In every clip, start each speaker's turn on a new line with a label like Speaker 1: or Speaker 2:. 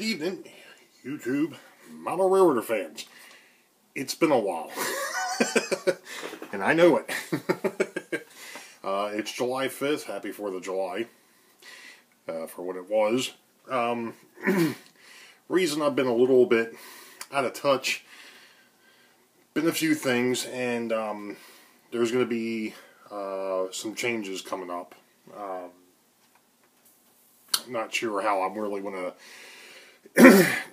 Speaker 1: evening, YouTube model railroader fans. It's been a while, and I know it. It's July 5th. Happy 4th of July, for what it was. Reason I've been a little bit out of touch, been a few things, and there's going to be some changes coming up. Not sure how I'm really going to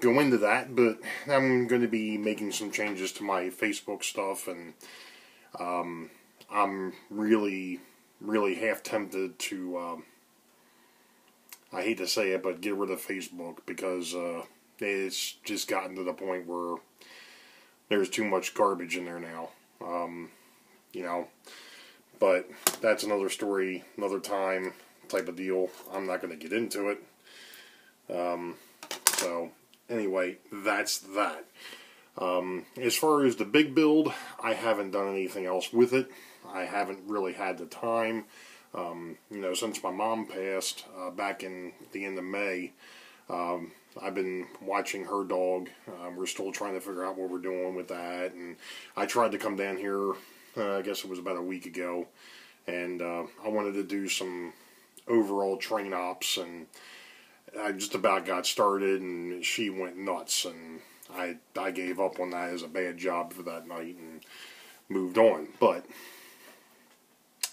Speaker 1: go into that, but I'm going to be making some changes to my Facebook stuff, and I'm really half tempted to, I hate to say it, but get rid of Facebook, because it's just gotten to the point where there's too much garbage in there now, you know, but that's another story, another time type of deal. I'm not going to get into it. So anyway, that's that. As far as the big build, I haven't done anything else with it. I haven't really had the time. You know, since my mom passed back in the end of May, I've been watching her dog. We're still trying to figure out what we're doing with that. And I tried to come down here, I guess it was about a week ago, and I wanted to do some overall train ops, and I just about got started, and she went nuts, and I gave up on that as a bad job for that night and moved on. But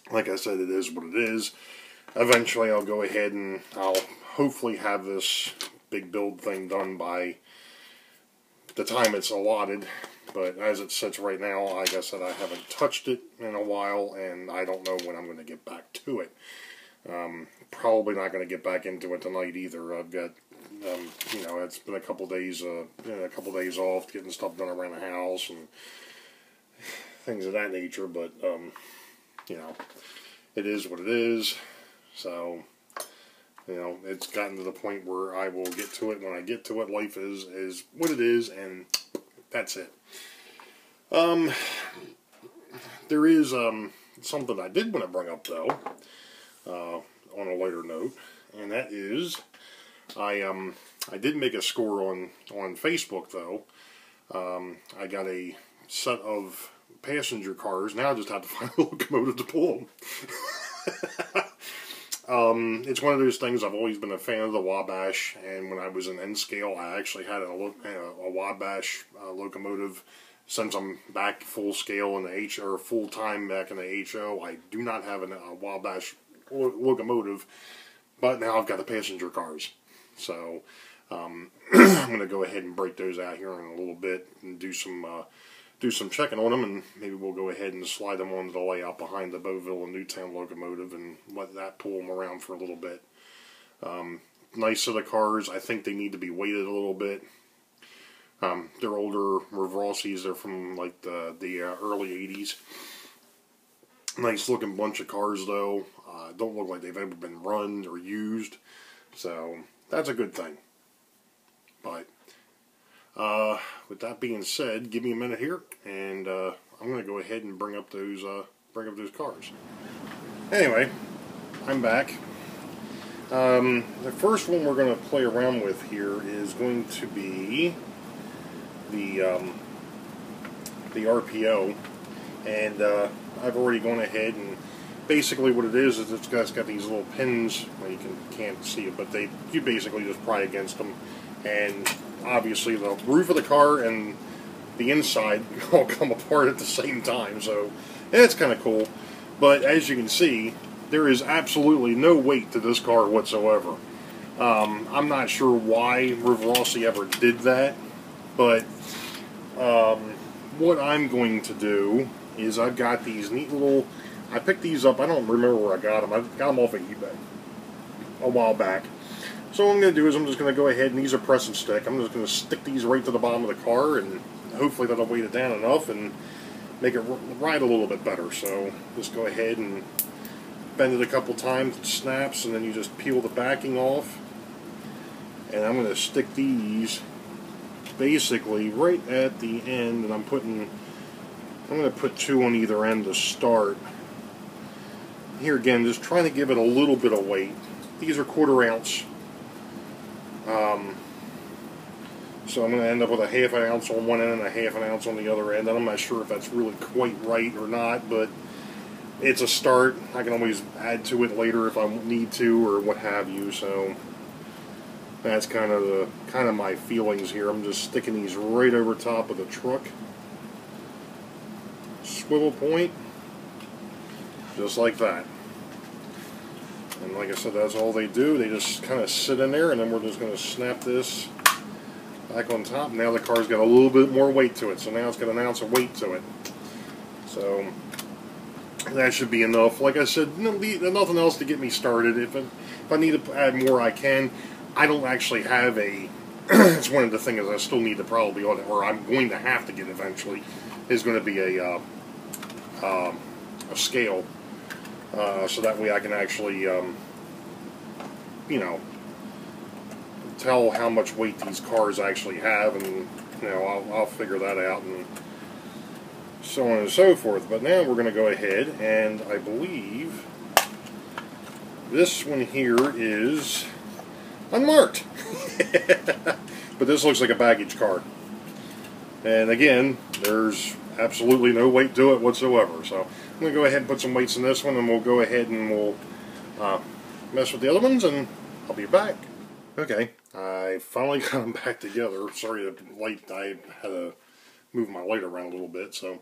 Speaker 1: like I said, it is what it is. Eventually I'll go ahead and I'll hopefully have this big build thing done by the time it's allotted. But as it sits right now, like I said, I haven't touched it in a while, and I don't know when I'm going to get back to it. Probably not going to get back into it tonight either. I've got, you know, it's been a couple days off, getting stuff done around the house and things of that nature. But you know, it is what it is. So, you know, it's gotten to the point where I will get to it when I get to it. Life is what it is, and that's it. There is something I did want to bring up though. On a lighter note, and that is, I did make a score on Facebook though. I got a set of passenger cars. Now I just have to find a locomotive to pull them. It's one of those things. I've always been a fan of the Wabash, and when I was in N-Scale, I actually had a Wabash locomotive. Since I'm back full scale in the or full time back in the HO, I do not have a Wabash locomotive, but now I've got the passenger cars. So I'm going to go ahead and break those out here in a little bit and do some checking on them, and maybe we'll go ahead and slide them onto the layout behind the Boeville and Newtown locomotive and let that pull them around for a little bit. Nice set of cars. I think they need to be weighted a little bit. They're older Revrossis. They're from like the early 80s. Nice looking bunch of cars though. Don't look like they've ever been run or used. So that's a good thing. But with that being said, give me a minute here, and I'm going to go ahead and bring up those cars. Anyway, I'm back. The first one we're going to play around with here is going to be the RPO, and I've already gone ahead and basically what it is it's got these little pins. Well, you can't see it, but you basically just pry against them, and obviously the roof of the car and the inside all come apart at the same time, so it's kind of cool. But as you can see, there is absolutely no weight to this car whatsoever. I'm not sure why Revrossi ever did that, but what I'm going to do is I've got these neat little, I picked these up, I don't remember where I got them. I got them off of eBay a while back. So what I'm going to do is I'm just going to go ahead, and these are press and stick. I'm just going to stick these right to the bottom of the car, and hopefully that'll weight it down enough and make it ride a little bit better. So just go ahead and bend it a couple times, it snaps, and then you just peel the backing off. And I'm going to stick these basically right at the end, and I'm going to put two on either end to start. Here again, just trying to give it a little bit of weight. These are 1/4 ounce So I'm going to end up with a half an ounce on one end and a half an ounce on the other end. And I'm not sure if that's really quite right or not, but it's a start. I can always add to it later if I need to or what have you. So that's kind of my feelings here. I'm just sticking these right over top of the truck. Swivel point, just like that. And like I said, that's all they do. They just kind of sit in there, and then we're just going to snap this back on top. Now the car's got a little bit more weight to it, so now it's got an ounce of weight to it. So that should be enough. Like I said, nothing else to get me started. If I need to add more, I can. I don't actually have a. It's one of the things I still need to probably order, or I'm going to have to get eventually, is going to be a scale. So that way I can actually, you know, tell how much weight these cars actually have, and you know, I'll figure that out, and so on and so forth. But now we're going to go ahead, and I believe this one here is unmarked. But this looks like a baggage car. And again, there's absolutely no weight to it whatsoever. So I'm going to go ahead and put some weights in this one, and we'll go ahead and we'll mess with the other ones, and I'll be back. Okay, I finally got them back together. Sorry, the light, I had to move my light around a little bit. So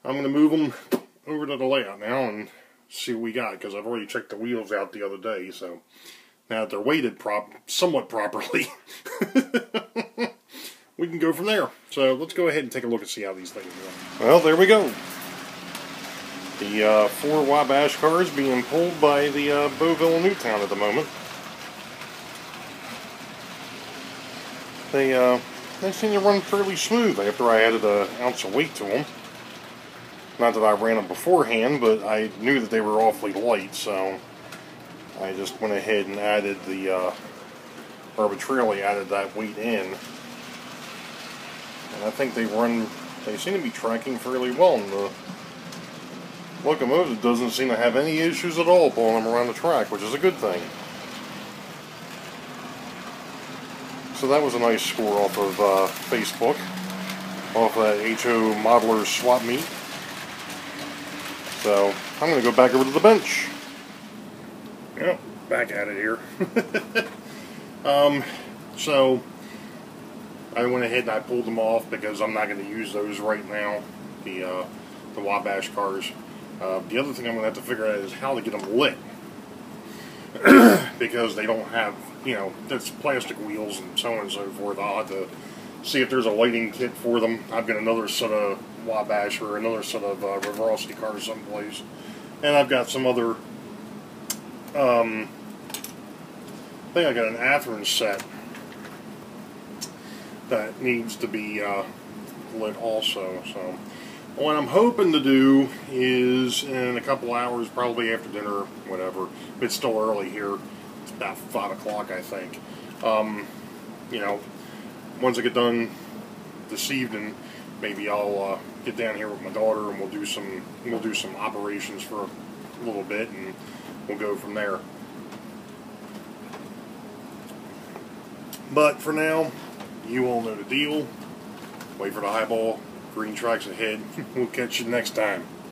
Speaker 1: I'm going to move them over to the layout now and see what we got, because I've already checked the wheels out the other day. So now that they're weighted somewhat properly, we can go from there. So let's go ahead and take a look and see how these things go. Well, there we go. The 4 Wabash cars being pulled by the Boeville Newtown at the moment. They seem to run fairly smooth after I added an ounce of weight to them. Not that I ran them beforehand, but I knew that they were awfully light, so I just went ahead and added the, arbitrarily added that weight in. And I think they seem to be tracking fairly well, and the locomotive doesn't seem to have any issues at all pulling them around the track, which is a good thing. So that was a nice score off of Facebook, off that HO Modelers swap meet. So I'm going to go back over to the bench. Yep, back at it here. So I went ahead and I pulled them off because I'm not going to use those right now, the Wabash cars. The other thing I'm going to have to figure out is how to get them lit. Because they don't have, you know, it's plastic wheels and so on and so forth. I'll have to see if there's a lighting kit for them. I've got another set of Wabash or another set of Riverosity cars someplace. And I've got some other, I think I got an Athearn set that needs to be lit also. So what I'm hoping to do is in a couple hours, probably after dinner, whatever. It's still early here. It's about 5 o'clock, I think. You know, once I get done this evening, maybe I'll get down here with my daughter and we'll do some operations for a little bit, and we'll go from there. But for now, you all know the deal. Wait for the highball. Green tracks ahead. We'll catch you next time.